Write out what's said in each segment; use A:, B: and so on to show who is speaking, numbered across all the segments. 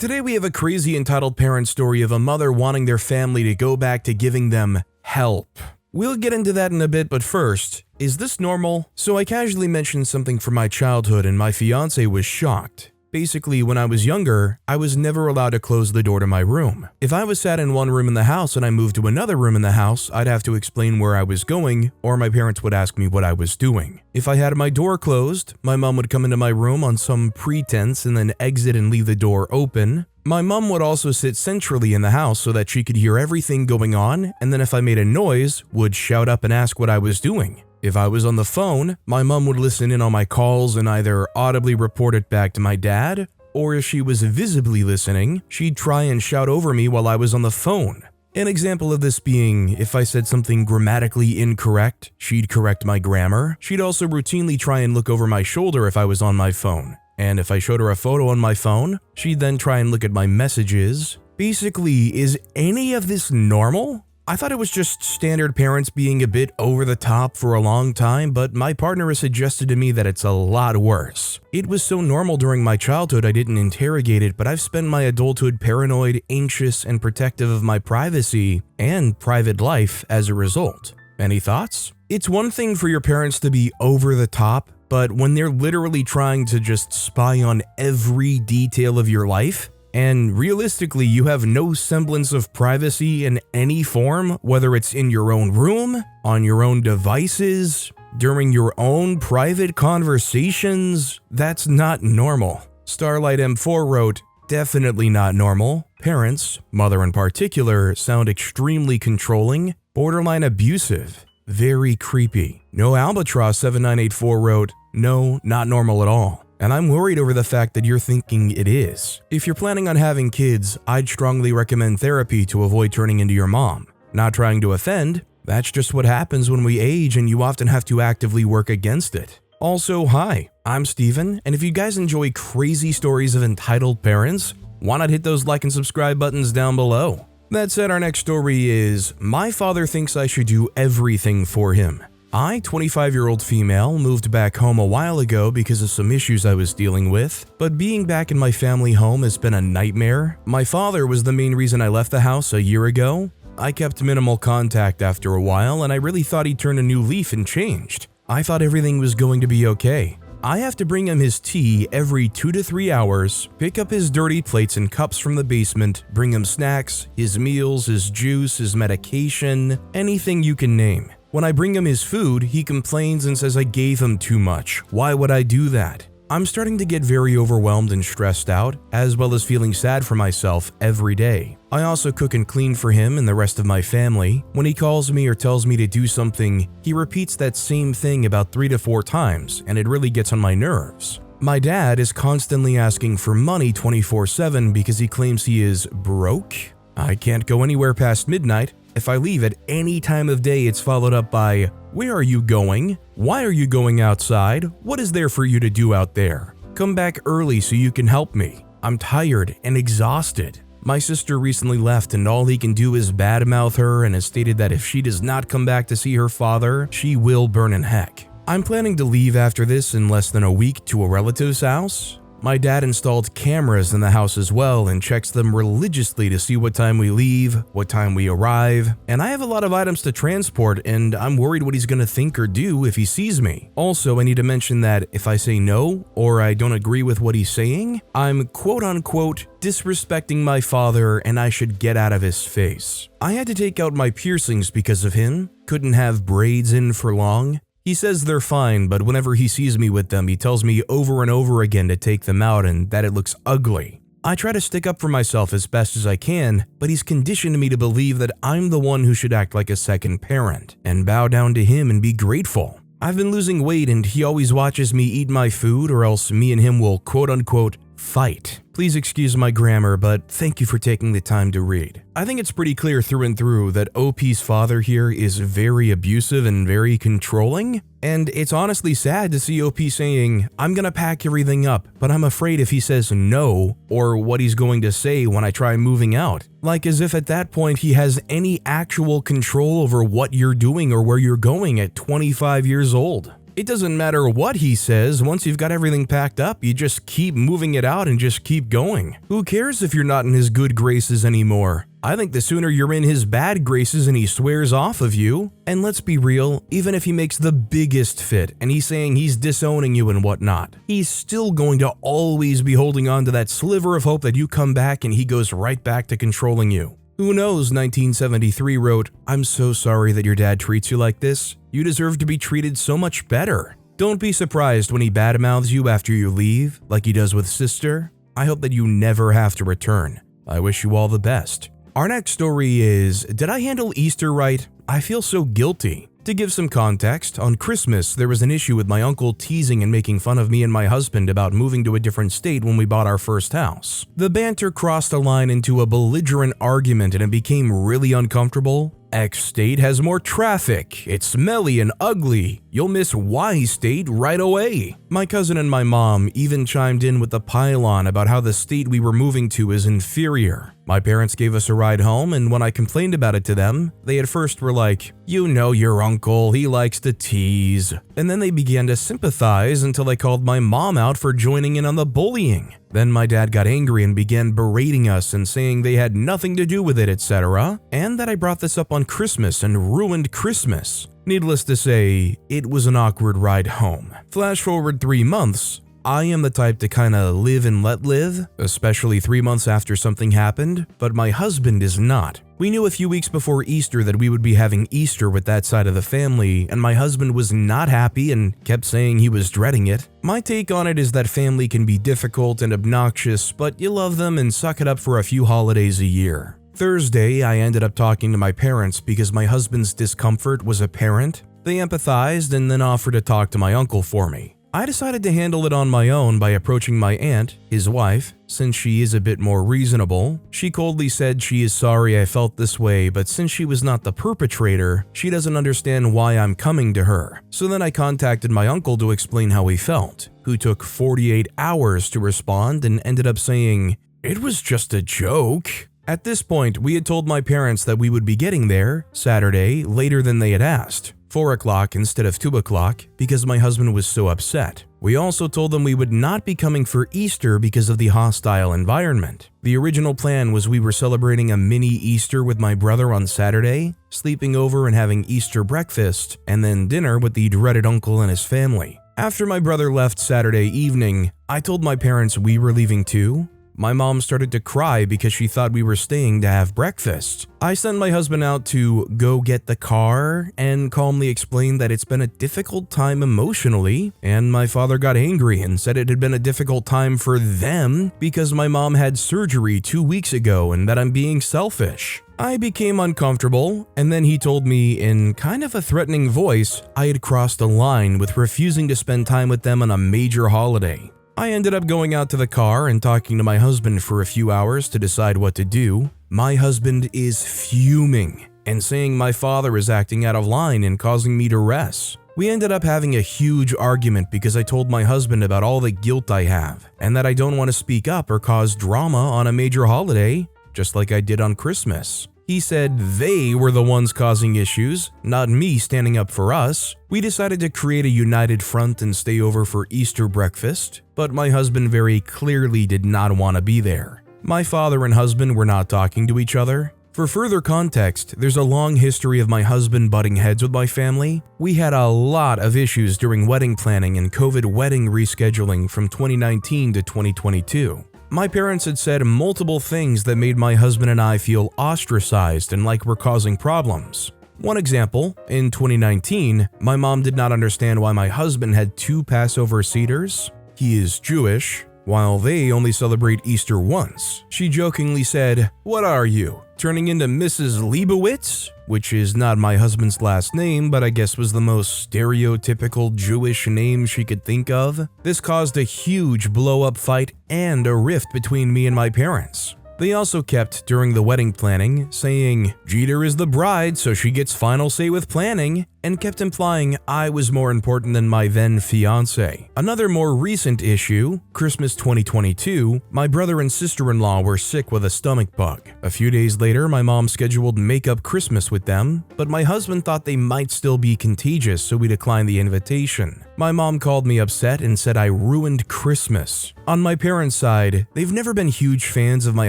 A: Today we have a crazy entitled parent story of a mother wanting their family to go back to giving them help. We'll get into that in a bit, but first, is this normal? So I casually mentioned something from my childhood and my fiance was shocked. Basically, when I was younger, I was never allowed to close the door to my room. If I was sat in one room in the house and I moved to another room in the house, I'd have to explain where I was going, or my parents would ask me what I was doing. If I had my door closed, my mom would come into my room on some pretense and then exit and leave the door open. My mom would also sit centrally in the house so that she could hear everything going on, and then if I made a noise, would shout up and ask what I was doing. If I was on the phone, my mom would listen in on my calls and either audibly report it back to my dad, or if she was visibly listening, she'd try and shout over me while I was on the phone. An example of this being, if I said something grammatically incorrect, she'd correct my grammar. She'd also routinely try and look over my shoulder if I was on my phone. And if I showed her a photo on my phone, she'd then try and look at my messages. Basically, is any of this normal? I thought it was just standard parents being a bit over the top for a long time, but my partner has suggested to me that it's a lot worse. It was so normal during my childhood I didn't interrogate it, but I've spent my adulthood paranoid, anxious, and protective of my privacy and private life as a result. Any thoughts? It's one thing for your parents to be over the top, but when they're literally trying to just spy on every detail of your life, and realistically you have no semblance of privacy in any form, whether it's in your own room, on your own devices, during your own private conversations, that's not normal. Starlight M4 wrote, "Definitely not normal. Parents, mother in particular, sound extremely controlling, borderline abusive, very creepy." No Albatross 7984 wrote, "No, not normal at all. And I'm worried over the fact that you're thinking it is. If you're planning on having kids, I'd strongly recommend therapy to avoid turning into your mom. Not trying to offend, that's just what happens when we age and you often have to actively work against it." Also, hi, I'm Steven, and if you guys enjoy crazy stories of entitled parents, why not hit those like and subscribe buttons down below? That said, our next story is, my father thinks I should do everything for him. I, 25-year-old female, moved back home a while ago because of some issues I was dealing with, but being back in my family home has been a nightmare. My father was the main reason I left the house a year ago. I kept minimal contact after a while, and I really thought he'd turned a new leaf and changed. I thought everything was going to be okay. I have to bring him his tea every 2 to 3 hours, pick up his dirty plates and cups from the basement, bring him snacks, his meals, his juice, his medication, anything you can name. When I bring him his food, he complains and says I gave him too much. Why would I do that? I'm starting to get very overwhelmed and stressed out, as well as feeling sad for myself every day. I also cook and clean for him and the rest of my family. When he calls me or tells me to do something, he repeats that same thing about 3 to 4 times, and it really gets on my nerves. My dad is constantly asking for money 24/7 because he claims he is broke. I can't go anywhere past midnight. If I leave at any time of day, it's followed up by, "Where are you going? Why are you going outside? What is there for you to do out there? Come back early so you can help me. I'm tired and exhausted." My sister recently left and all he can do is badmouth her and has stated that if she does not come back to see her father, she will burn in heck. I'm planning to leave after this in less than a week to a relative's house. My dad installed cameras in the house as well and checks them religiously to see what time we leave, what time we arrive, and I have a lot of items to transport and I'm worried what he's gonna think or do if he sees me. Also, I need to mention that if I say no or I don't agree with what he's saying, I'm quote-unquote disrespecting my father and I should get out of his face. I had to take out my piercings because of him, couldn't have braids in for long. He says they're fine, but whenever he sees me with them, he tells me over and over again to take them out and that it looks ugly. I try to stick up for myself as best as I can, but he's conditioned me to believe that I'm the one who should act like a second parent and bow down to him and be grateful. I've been losing weight and he always watches me eat my food or else me and him will quote-unquote fight. Please excuse my grammar, but thank you for taking the time to read. I think it's pretty clear through and through that OP's father here is very abusive and very controlling, and it's honestly sad to see OP saying, "I'm gonna pack everything up, but I'm afraid if he says no, or what he's going to say when I try moving out." Like as if at that point he has any actual control over what you're doing or where you're going at 25 years old. It doesn't matter what he says, once you've got everything packed up, you just keep moving it out and just keep going. Who cares if you're not in his good graces anymore? I think the sooner you're in his bad graces and he swears off of you. And let's be real, even if he makes the biggest fit and he's saying he's disowning you and whatnot, he's still going to always be holding on to that sliver of hope that you come back and he goes right back to controlling you. Who knows, 1973 wrote, "I'm so sorry that your dad treats you like this. You deserve to be treated so much better." Don't be surprised when he badmouths you after you leave, like he does with sister. I hope that you never have to return. I wish you all the best. Our next story is, did I handle Easter right? I feel so guilty. To give some context, on Christmas, there was an issue with my uncle teasing and making fun of me and my husband about moving to a different state when we bought our first house. The banter crossed a line into a belligerent argument and it became really uncomfortable. X state has more traffic, it's smelly and ugly, you'll miss Y state right away. My cousin and my mom even chimed in with the pile-on about how the state we were moving to is inferior. My parents gave us a ride home, and when I complained about it to them, they at first were like, "You know your uncle, he likes to tease." And then they began to sympathize until I called my mom out for joining in on the bullying. Then my dad got angry and began berating us and saying they had nothing to do with it, etc., and that I brought this up on Christmas and ruined Christmas. Needless to say, it was an awkward ride home. Flash forward 3 months. I am the type to kinda live and let live, especially 3 months after something happened, but my husband is not. We knew a few weeks before Easter that we would be having Easter with that side of the family, and my husband was not happy and kept saying he was dreading it. My take on it is that family can be difficult and obnoxious, but you love them and suck it up for a few holidays a year. Thursday, I ended up talking to my parents because my husband's discomfort was apparent. They empathized and then offered to talk to my uncle for me. I decided to handle it on my own by approaching my aunt, his wife, since she is a bit more reasonable. She coldly said she is sorry I felt this way, but since she was not the perpetrator, she doesn't understand why I'm coming to her. So then I contacted my uncle to explain how he felt, who took 48 hours to respond and ended up saying, "It was just a joke." At this point, we had told my parents that we would be getting there, Saturday, later than they had asked. 4 o'clock instead of 2 o'clock because my husband was so upset. We also told them we would not be coming for Easter because of the hostile environment. The original plan was we were celebrating a mini Easter with my brother on Saturday, sleeping over and having Easter breakfast, and then dinner with the dreaded uncle and his family. After my brother left Saturday evening, I told my parents we were leaving too. My mom started to cry because she thought we were staying to have breakfast. I sent my husband out to go get the car and calmly explained that it's been a difficult time emotionally, and my father got angry and said it had been a difficult time for them because my mom had surgery 2 weeks ago and that I'm being selfish. I became uncomfortable, and then he told me in kind of a threatening voice I had crossed a line with refusing to spend time with them on a major holiday. I ended up going out to the car and talking to my husband for a few hours to decide what to do. My husband is fuming and saying my father is acting out of line and causing me duress. We ended up having a huge argument because I told my husband about all the guilt I have and that I don't want to speak up or cause drama on a major holiday, just like I did on Christmas. He said they were the ones causing issues, not me standing up for us. We decided to create a united front and stay over for Easter breakfast, but my husband very clearly did not want to be there. My father and husband were not talking to each other. For further context, there's a long history of my husband butting heads with my family. We had a lot of issues during wedding planning and COVID wedding rescheduling from 2019 to 2022. My parents had said multiple things that made my husband and I feel ostracized and like we're causing problems. One example, in 2019, my mom did not understand why my husband had 2 Passover Seders. He is Jewish, while they only celebrate Easter once. She jokingly said, "What are you, turning into Mrs. Leibowitz?" Which is not my husband's last name, but I guess was the most stereotypical Jewish name she could think of. This caused a huge blow-up fight and a rift between me and my parents. They also kept, during the wedding planning, saying, "Jeter is the bride, so she gets final say with planning." and kept implying I was more important than my then fiance. Another more recent issue, Christmas 2022, my brother and sister-in-law were sick with a stomach bug. A few days later, my mom scheduled make-up Christmas with them, but my husband thought they might still be contagious, so we declined the invitation. My mom called me upset and said I ruined Christmas. On my parents' side, they've never been huge fans of my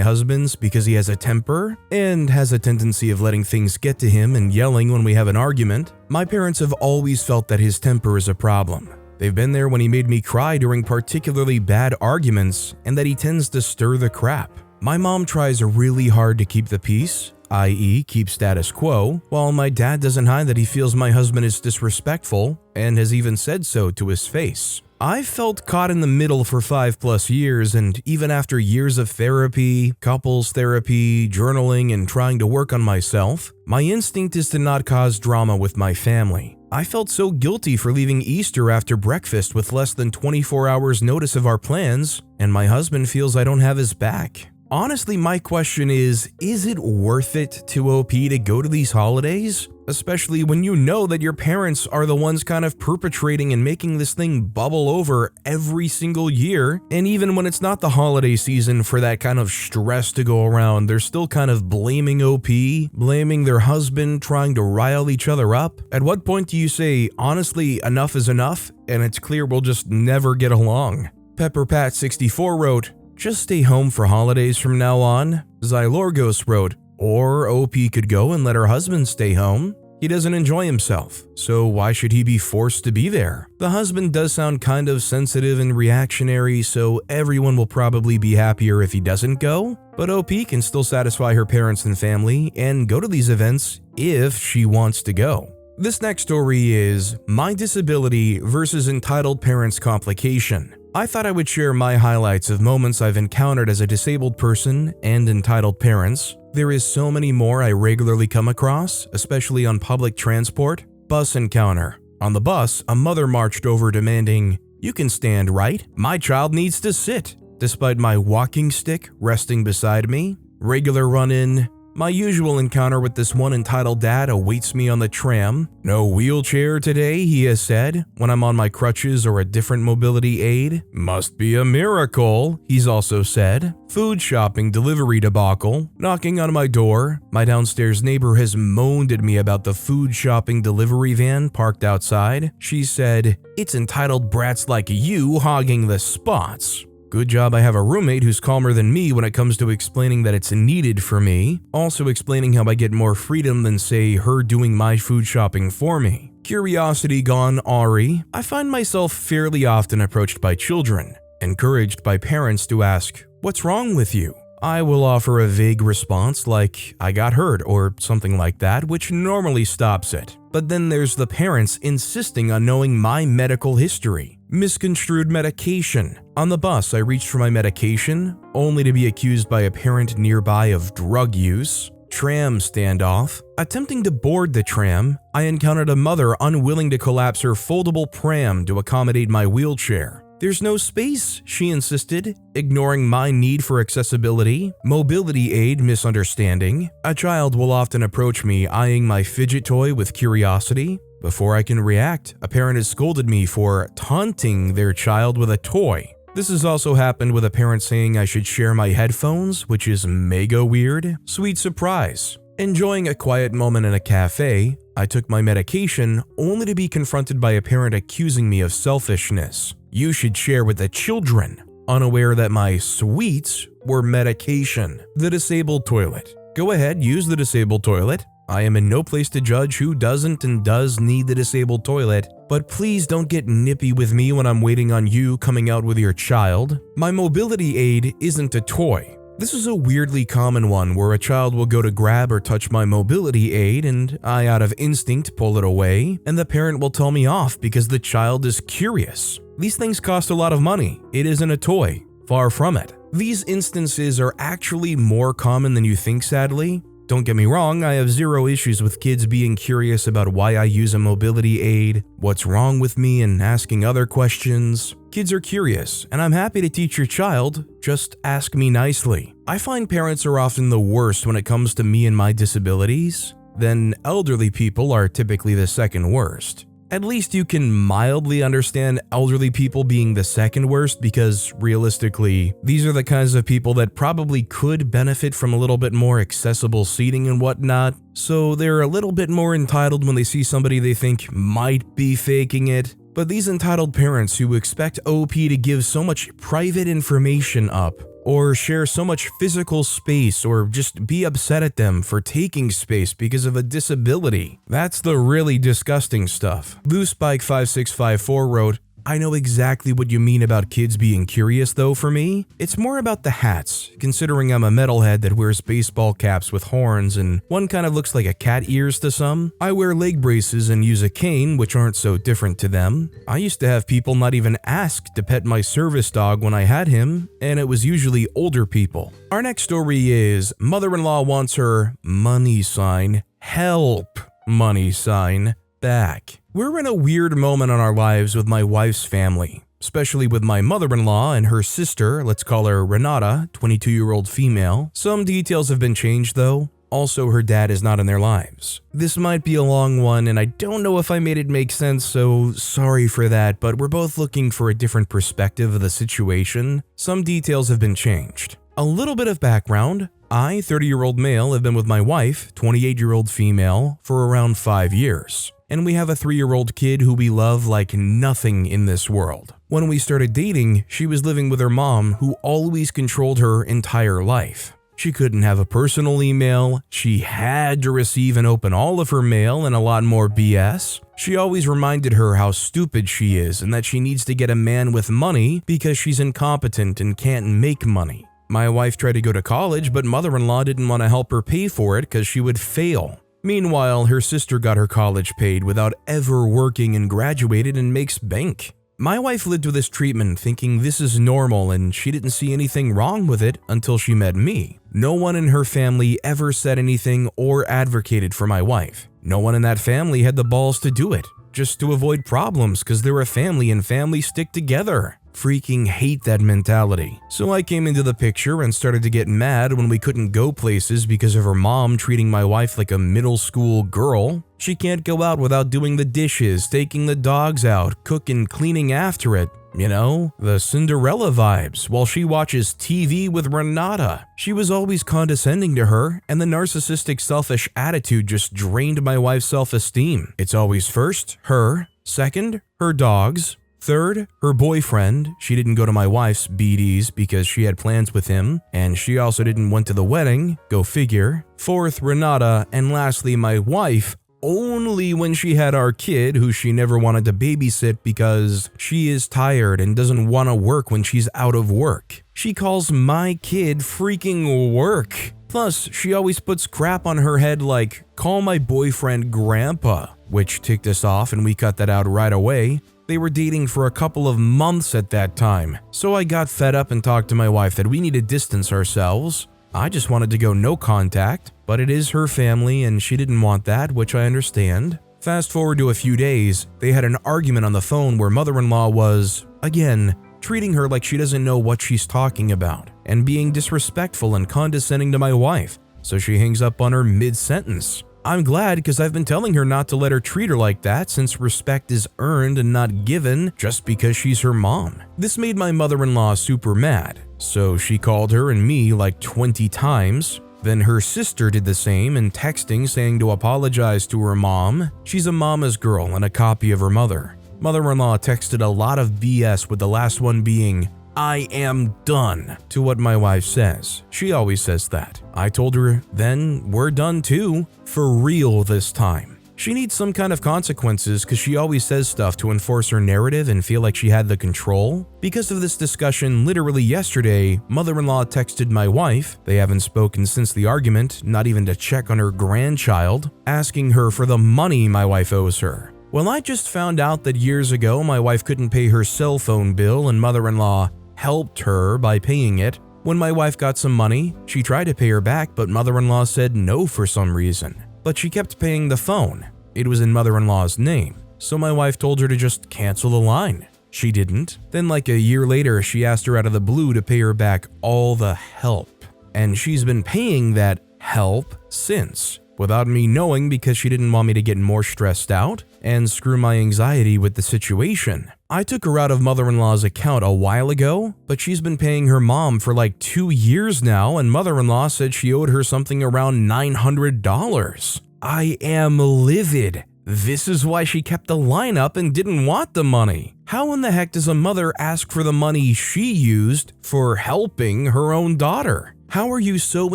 A: husband's because he has a temper and has a tendency of letting things get to him and yelling when we have an argument. My parents have always felt that his temper is a problem. They've been there when he made me cry during particularly bad arguments and that he tends to stir the crap. My mom tries really hard to keep the peace, i.e. keep status quo, while my dad doesn't hide that he feels my husband is disrespectful and has even said so to his face. I've felt caught in the middle for 5+ years, and even after years of therapy, couples therapy, journaling, and trying to work on myself, my instinct is to not cause drama with my family. I felt so guilty for leaving Easter after breakfast with less than 24 hours notice of our plans, and my husband feels I don't have his back. Honestly, my question is it worth it to OP to go to these holidays? Especially when you know that your parents are the ones kind of perpetrating and making this thing bubble over every single year, and even when it's not the holiday season for that kind of stress to go around, they're still kind of blaming OP, blaming their husband, trying to rile each other up. At what point do you say, honestly, enough is enough, and it's clear we'll just never get along? PepperPat64 wrote, just stay home for holidays from now on. Xylorgos wrote, or OP could go and let her husband stay home. He doesn't enjoy himself, so why should he be forced to be there? The husband does sound kind of sensitive and reactionary, so everyone will probably be happier if he doesn't go, but OP can still satisfy her parents and family and go to these events if she wants to go. This next story is My Disability versus Entitled Parents Complication. I thought I would share my highlights of moments I've encountered as a disabled person and entitled parents. There is so many more I regularly come across, especially on public transport. Bus encounter. On the bus, a mother marched over demanding, "You can stand, right? My child needs to sit," despite my walking stick resting beside me. Regular run-in. My usual encounter with this one entitled dad awaits me on the tram. "No wheelchair today," he has said, when I'm on my crutches or a different mobility aid. "Must be a miracle," he's also said. Food shopping delivery debacle. Knocking on my door. My downstairs neighbor has moaned at me about the food shopping delivery van parked outside. She said, "It's entitled brats like you hogging the spots." Good job I have a roommate who's calmer than me when it comes to explaining that it's needed for me, also explaining how I get more freedom than, say, her doing my food shopping for me. Curiosity gone awry. I find myself fairly often approached by children, encouraged by parents to ask, "What's wrong with you?" I will offer a vague response like, "I got hurt," or something like that, which normally stops it. But then there's the parents insisting on knowing my medical history. Misconstrued medication. On the bus, I reached for my medication, only to be accused by a parent nearby of drug use. Tram standoff. Attempting to board the tram, I encountered a mother unwilling to collapse her foldable pram to accommodate my wheelchair. "There's no space," she insisted, ignoring my need for accessibility. Mobility aid misunderstanding. A child will often approach me eyeing my fidget toy with curiosity. Before I can react, a parent has scolded me for taunting their child with a toy. This has also happened with a parent saying I should share my headphones, which is mega weird. Sweet surprise. Enjoying a quiet moment in a cafe, I took my medication only to be confronted by a parent accusing me of selfishness. "You should share with the children," unaware that my sweets were medication. The disabled toilet. Go ahead, use the disabled toilet. I am in no place to judge who doesn't and does need the disabled toilet, but please don't get nippy with me when I'm waiting on you coming out with your child. My mobility aid isn't a toy. This is a weirdly common one where a child will go to grab or touch my mobility aid and I out of instinct pull it away, and the parent will tell me off because the child is curious. These things cost a lot of money. It isn't a toy. Far from it. These instances are actually more common than you think, sadly. Don't get me wrong, I have zero issues with kids being curious about why I use a mobility aid, what's wrong with me, and asking other questions. Kids are curious, and I'm happy to teach your child, just ask me nicely. I find parents are often the worst when it comes to me and my disabilities. then elderly people are typically the second worst. At least you can mildly understand elderly people being the second worst because, realistically, these are the kinds of people that probably could benefit from a little bit more accessible seating and whatnot, so they're a little bit more entitled when they see somebody they think might be faking it. But these entitled parents who expect OP to give so much private information up, or share so much physical space, or just be upset at them for taking space because of a disability. That's the really disgusting stuff. BlueSpike5654 wrote, I know exactly what you mean about kids being curious though. For me, it's more about the hats, considering I'm a metalhead that wears baseball caps with horns and one kind of looks like a cat ears to some. I wear leg braces and use a cane, which aren't so different to them. I used to have people not even ask to pet my service dog when I had him, and it was usually older people. Our next story is mother-in-law wants her money sign, help money sign, back. We're in a weird moment in our lives with my wife's family, especially with my mother-in-law and her sister, let's call her Renata, 22-year-old female. Some details have been changed though. Also, her dad is not in their lives. This might be a long one, and I don't know if I made it make sense, so sorry for that, but we're both looking for a different perspective of the situation. Some details have been changed. A little bit of background. I, 30-year-old male, have been with my wife, 28-year-old female, for around 5 years. And we have a 3-year-old kid who we love like nothing in this world. When we started dating, she was living with her mom, who always controlled her entire life. She couldn't have a personal email, she had to receive and open all of her mail and a lot more BS. She always reminded her how stupid she is and that she needs to get a man with money because she's incompetent and can't make money. My wife tried to go to college, but mother-in-law didn't want to help her pay for it because she would fail. Meanwhile, her sister got her college paid without ever working and graduated and makes bank. My wife lived with this treatment thinking this is normal and she didn't see anything wrong with it until she met me. No one in her family ever said anything or advocated for my wife. No one in that family had the balls to do it, just to avoid problems because they're a family and families stick together. Freaking hate that mentality. So I came into the picture and started to get mad when we couldn't go places because of her mom treating my wife like a middle school girl. She can't go out without doing the dishes, taking the dogs out, cooking, cleaning after it. You know, the Cinderella vibes while she watches TV with Renata. She was always condescending to her, and the narcissistic selfish attitude just drained my wife's self-esteem. It's always first, her, second, her dogs, third, her boyfriend. She didn't go to my wife's BDs because she had plans with him, and she also didn't went to the wedding, go figure. Fourth, Renata, and lastly, my wife, only when she had our kid who she never wanted to babysit because she is tired and doesn't want to work when she's out of work. She calls my kid freaking work. Plus, she always puts crap on her head like, call my boyfriend grandpa, which ticked us off and we cut that out right away. They were dating for a couple of months at that time, so I got fed up and talked to my wife that we need to distance ourselves. I just wanted to go no contact, but it is her family and she didn't want that, which I understand. Fast forward to a few days, they had an argument on the phone where mother-in-law was, again, treating her like she doesn't know what she's talking about, and being disrespectful and condescending to my wife, so she hangs up on her mid-sentence. I'm glad because I've been telling her not to let her treat her like that since respect is earned and not given just because she's her mom. This made my mother-in-law super mad, so she called her and me like 20 times. Then her sister did the same and texting saying to apologize to her mom. She's a mama's girl and a copy of her mother. Mother-in-law texted a lot of BS with the last one being, I am done, to what my wife says. She always says that. I told her, then we're done too. For real this time. She needs some kind of consequences because she always says stuff to enforce her narrative and feel like she had the control. Because of this discussion, literally yesterday, mother-in-law texted my wife, they haven't spoken since the argument, not even to check on her grandchild, asking her for the money my wife owes her. Well, I just found out that years ago my wife couldn't pay her cell phone bill and mother-in-law helped her by paying it. When my wife got some money, she tried to pay her back, but mother-in-law said no for some reason. But she kept paying the phone. It was in mother-in-law's name, so my wife told her to just cancel the line. She didn't. Then like a year later, she asked her out of the blue to pay her back all the help. And she's been paying that help since. without me knowing because she didn't want me to get more stressed out and screw my anxiety with the situation. I took her out of mother-in-law's account a while ago, but she's been paying her mom for like 2 years now, and mother-in-law said she owed her something around $900. I am livid. This is why she kept the line up and didn't want the money. How in the heck does a mother ask for the money she used for helping her own daughter? How are you so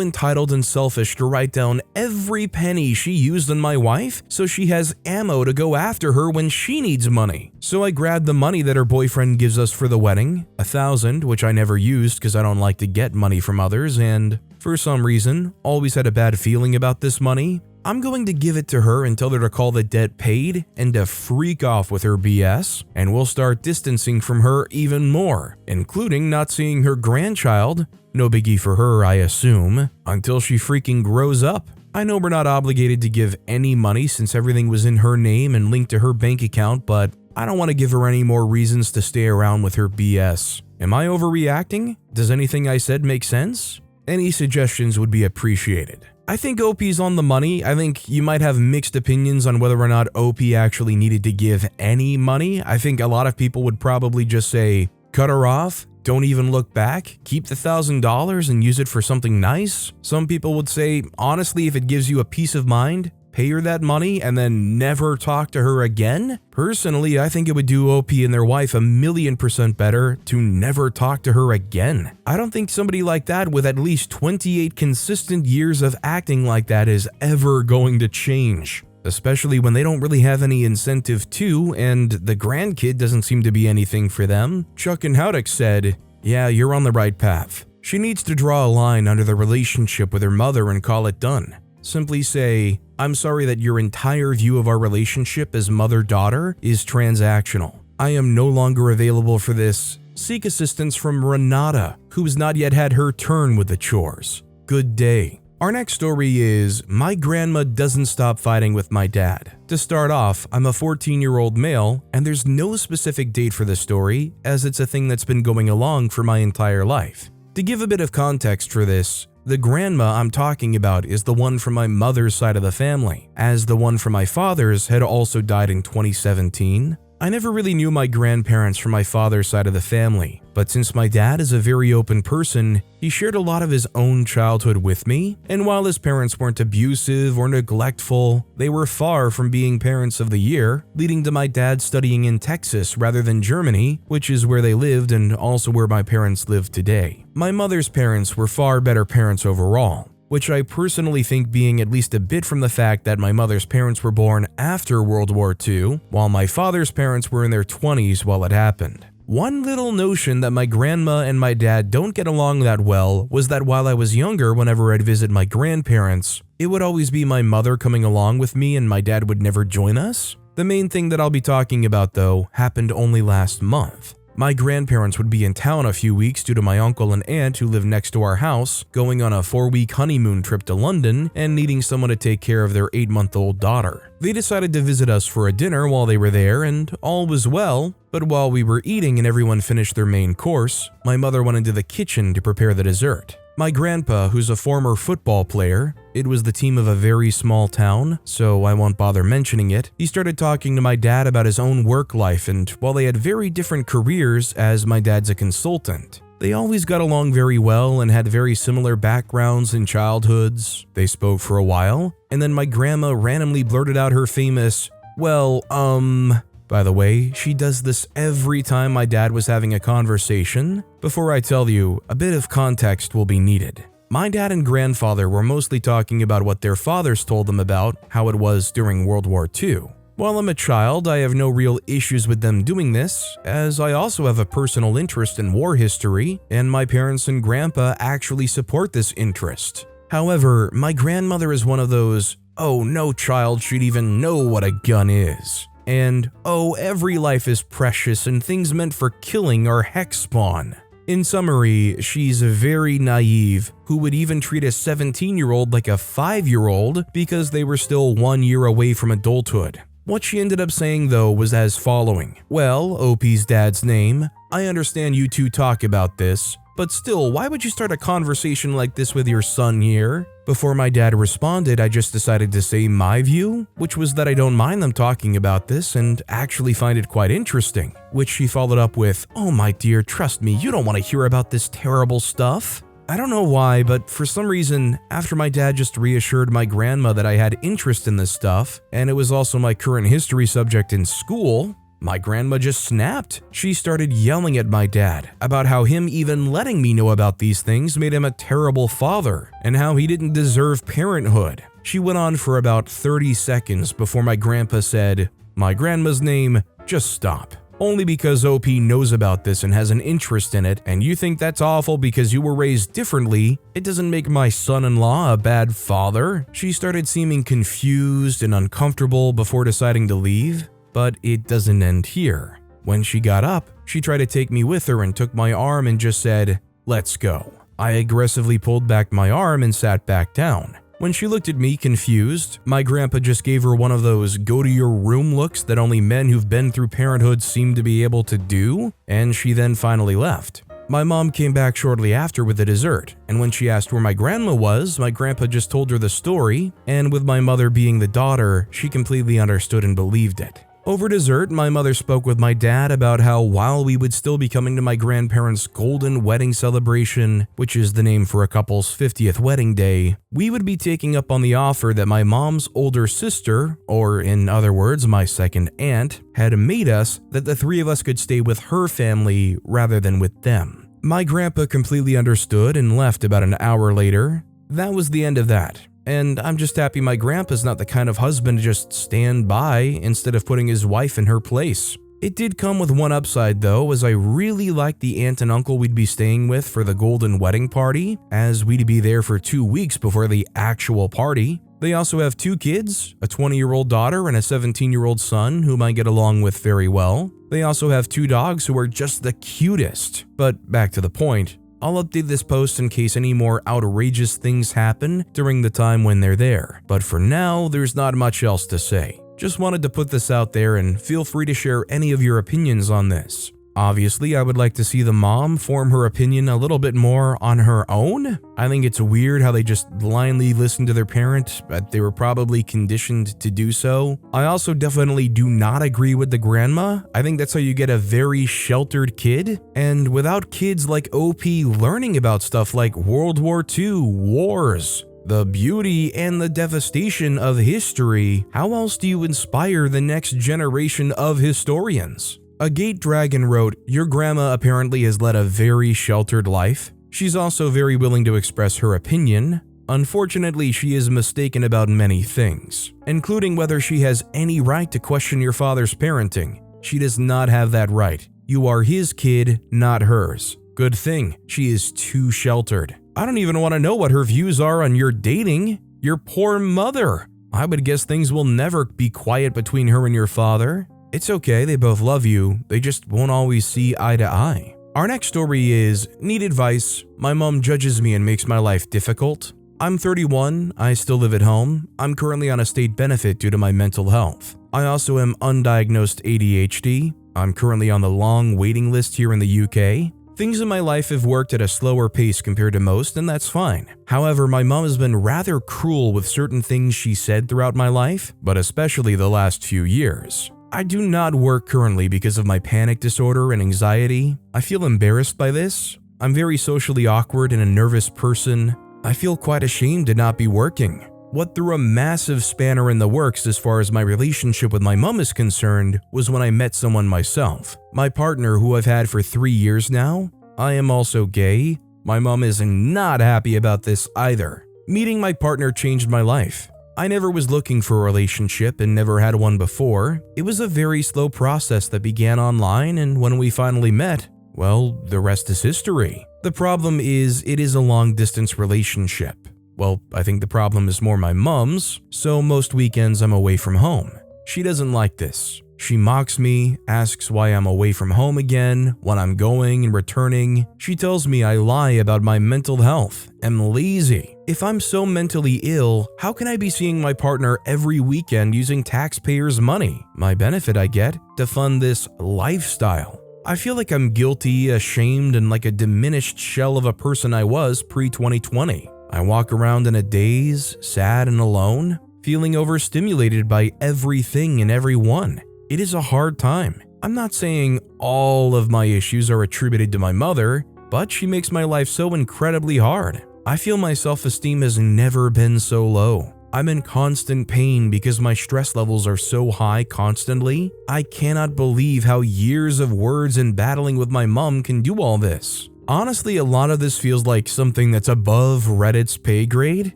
A: entitled and selfish to write down every penny she used on my wife so she has ammo to go after her when she needs money? So I grabbed the money that her boyfriend gives us for the wedding, $1,000, which I never used because I don't like to get money from others, and for some reason, always had a bad feeling about this money. I'm going to give it to her and tell her to call the debt paid and to freak off with her BS, and we'll start distancing from her even more, including not seeing her grandchild, no biggie for her I assume, until she freaking grows up. I know we're not obligated to give any money since everything was in her name and linked to her bank account, but I don't want to give her any more reasons to stay around with her BS. Am I overreacting? Does anything I said make sense? Any suggestions would be appreciated. I think OP's on the money. I think you might have mixed opinions on whether or not OP actually needed to give any money. I think a lot of people would probably just say, cut her off, don't even look back, keep the $1,000 and use it for something nice. Some people would say, honestly, if it gives you a peace of mind, pay her that money and then never talk to her again? Personally, I think it would do OP and their wife 1,000,000% better to never talk to her again. I don't think somebody like that with at least 28 consistent years of acting like that is ever going to change. Especially when they don't really have any incentive to, and the grandkid doesn't seem to be anything for them. Chuck and Howdick said, yeah, you're on the right path. She needs to draw a line under the relationship with her mother and call it done. Simply say, I'm sorry that your entire view of our relationship as mother-daughter is transactional. I am no longer available for this. Seek assistance from Renata, who has not yet had her turn with the chores. Good day. Our next story is, my grandma doesn't stop fighting with my dad. To start off, I'm a 14-year-old male, and there's no specific date for this story, as it's a thing that's been going along for my entire life. To give a bit of context for this, the grandma I'm talking about is the one from my mother's side of the family, as the one from my father's had also died in 2017. I never really knew my grandparents from my father's side of the family, but since my dad is a very open person, he shared a lot of his own childhood with me, and while his parents weren't abusive or neglectful, they were far from being parents of the year, leading to my dad studying in Texas rather than Germany, which is where they lived and also where my parents live today. My mother's parents were far better parents overall, which I personally think being at least a bit from the fact that my mother's parents were born after World War II, while my father's parents were in their 20s while it happened. One little notion that my grandma and my dad don't get along that well was that while I was younger, whenever I'd visit my grandparents, it would always be my mother coming along with me and my dad would never join us. The main thing that I'll be talking about though happened only last month. My grandparents would be in town a few weeks due to my uncle and aunt who live next to our house going on a 4-week honeymoon trip to London and needing someone to take care of their 8-month-old daughter. They decided to visit us for a dinner while they were there and all was well, but while we were eating and everyone finished their main course, my mother went into the kitchen to prepare the dessert. My grandpa, who's a former football player, it was the team of a very small town, so I won't bother mentioning it, he started talking to my dad about his own work life, and while they had very different careers, as my dad's a consultant, they always got along very well and had very similar backgrounds and childhoods. They spoke for a while, and then my grandma randomly blurted out her famous, By the way, she does this every time my dad was having a conversation. Before I tell you, a bit of context will be needed. My dad and grandfather were mostly talking about what their fathers told them about how it was during World War II. While I'm a child, I have no real issues with them doing this, as I also have a personal interest in war history, and my parents and grandpa actually support this interest. However, my grandmother is one of those, oh, no child should even know what a gun is. And, oh, every life is precious and things meant for killing are hex spawn. In summary, she's very naive, who would even treat a 17-year-old like a 5-year-old because they were still 1 year away from adulthood. What she ended up saying though was as following. Well, OP's dad's name, I understand you two talk about this, But still, why would you start a conversation like this with your son here? Before my dad responded, I just decided to say my view, which was that I don't mind them talking about this and actually find it quite interesting, which she followed up with, "Oh my dear, trust me, you don't want to hear about this terrible stuff." I don't know why, but for some reason, after my dad just reassured my grandma that I had interest in this stuff, and it was also my current history subject in school, my grandma just snapped. She started yelling at my dad about how him even letting me know about these things made him a terrible father and how he didn't deserve parenthood. She went on for about 30 seconds before my grandpa said, "My grandma's name, just stop. Only because OP knows about this and has an interest in it, and you think that's awful because you were raised differently, it doesn't make my son-in-law a bad father." She started seeming confused and uncomfortable before deciding to leave. But it doesn't end here. When she got up, she tried to take me with her and took my arm and just said, "Let's go." I aggressively pulled back my arm and sat back down. When she looked at me confused, my grandpa just gave her one of those go to your room looks that only men who've been through parenthood seem to be able to do, and she then finally left. My mom came back shortly after with the dessert, and when she asked where my grandma was, my grandpa just told her the story, and with my mother being the daughter, she completely understood and believed it. Over dessert, my mother spoke with my dad about how while we would still be coming to my grandparents' golden wedding celebration, which is the name for a couple's 50th wedding day, we would be taking up on the offer that my mom's older sister, or in other words, my second aunt, had made us that the three of us could stay with her family rather than with them. My grandpa completely understood and left about an hour later. That was the end of that. And I'm just happy my grandpa's not the kind of husband to just stand by instead of putting his wife in her place. It did come with one upside though, as I really liked the aunt and uncle we'd be staying with for the golden wedding party, as we'd be there for 2 weeks before the actual party. They also have 2 kids, a 20-year-old daughter and a 17-year-old son whom I get along with very well. They also have 2 dogs who are just the cutest. But back to the point. I'll update this post in case any more outrageous things happen during the time when they're there. But for now, there's not much else to say. Just wanted to put this out there and feel free to share any of your opinions on this. Obviously, I would like to see the mom form her opinion a little bit more on her own. I think it's weird how they just blindly listen to their parent, but they were probably conditioned to do so. I also definitely do not agree with the grandma. I think that's how you get a very sheltered kid. And without kids like OP learning about stuff like World War II, wars, the beauty and the devastation of history, how else do you inspire the next generation of historians? A Gate Dragon wrote, "Your grandma apparently has led a very sheltered life. She's also very willing to express her opinion. Unfortunately, she is mistaken about many things, including whether she has any right to question your father's parenting. She does not have that right. You are his kid, not hers. Good thing, she is too sheltered. I don't even want to know what her views are on your dating. Your poor mother. I would guess things will never be quiet between her and your father. It's okay, they both love you, they just won't always see eye to eye." Our next story is, "Need advice. My mom judges me and makes my life difficult. I'm 31, I still live at home. I'm currently on a state benefit due to my mental health. I also am undiagnosed ADHD. I'm currently on the long waiting list here in the UK. Things in my life have worked at a slower pace compared to most, and that's fine. However, my mom has been rather cruel with certain things she said throughout my life, but especially the last few years. I do not work currently because of my panic disorder and anxiety. I feel embarrassed by this. I'm very socially awkward and a nervous person. I feel quite ashamed to not be working. What threw a massive spanner in the works as far as my relationship with my mom is concerned was when I met someone myself. My partner, who I've had for 3 years now. I am also gay. My mom is not happy about this either. Meeting my partner changed my life. I never was looking for a relationship and never had one before. It was a very slow process that began online, and when we finally met, well, the rest is history. The problem is, it is a long-distance relationship. Well, I think the problem is more my mom's, so most weekends I'm away from home. She doesn't like this. She mocks me, asks why I'm away from home again, when I'm going and returning. She tells me I lie about my mental health, am lazy. If I'm so mentally ill, how can I be seeing my partner every weekend using taxpayers' money, my benefit I get, to fund this lifestyle? I feel like I'm guilty, ashamed, and like a diminished shell of a person I was pre-2020. I walk around in a daze, sad and alone, feeling overstimulated by everything and everyone. It is a hard time. I'm not saying all of my issues are attributed to my mother, but she makes my life so incredibly hard. I feel my self-esteem has never been so low. I'm in constant pain because my stress levels are so high constantly. I cannot believe how years of words and battling with my mom can do all this. Honestly, a lot of this feels like something that's above Reddit's pay grade.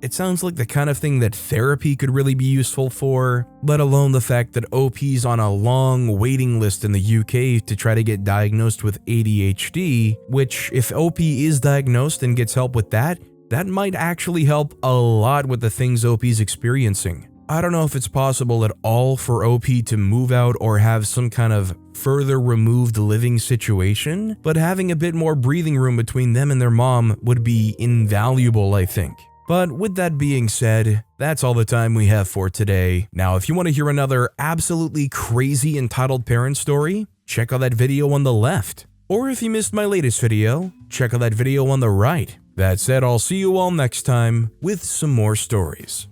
A: It sounds like the kind of thing that therapy could really be useful for, let alone the fact that OP's on a long waiting list in the UK to try to get diagnosed with ADHD, which if OP is diagnosed and gets help with that might actually help a lot with the things OP's experiencing. I don't know if it's possible at all for OP to move out or have some kind of further removed living situation, but having a bit more breathing room between them and their mom would be invaluable, I think. But with that being said, that's all the time we have for today. Now, if you want to hear another absolutely crazy entitled parent story, check out that video on the left. Or if you missed my latest video, check out that video on the right. That said, I'll see you all next time with some more stories.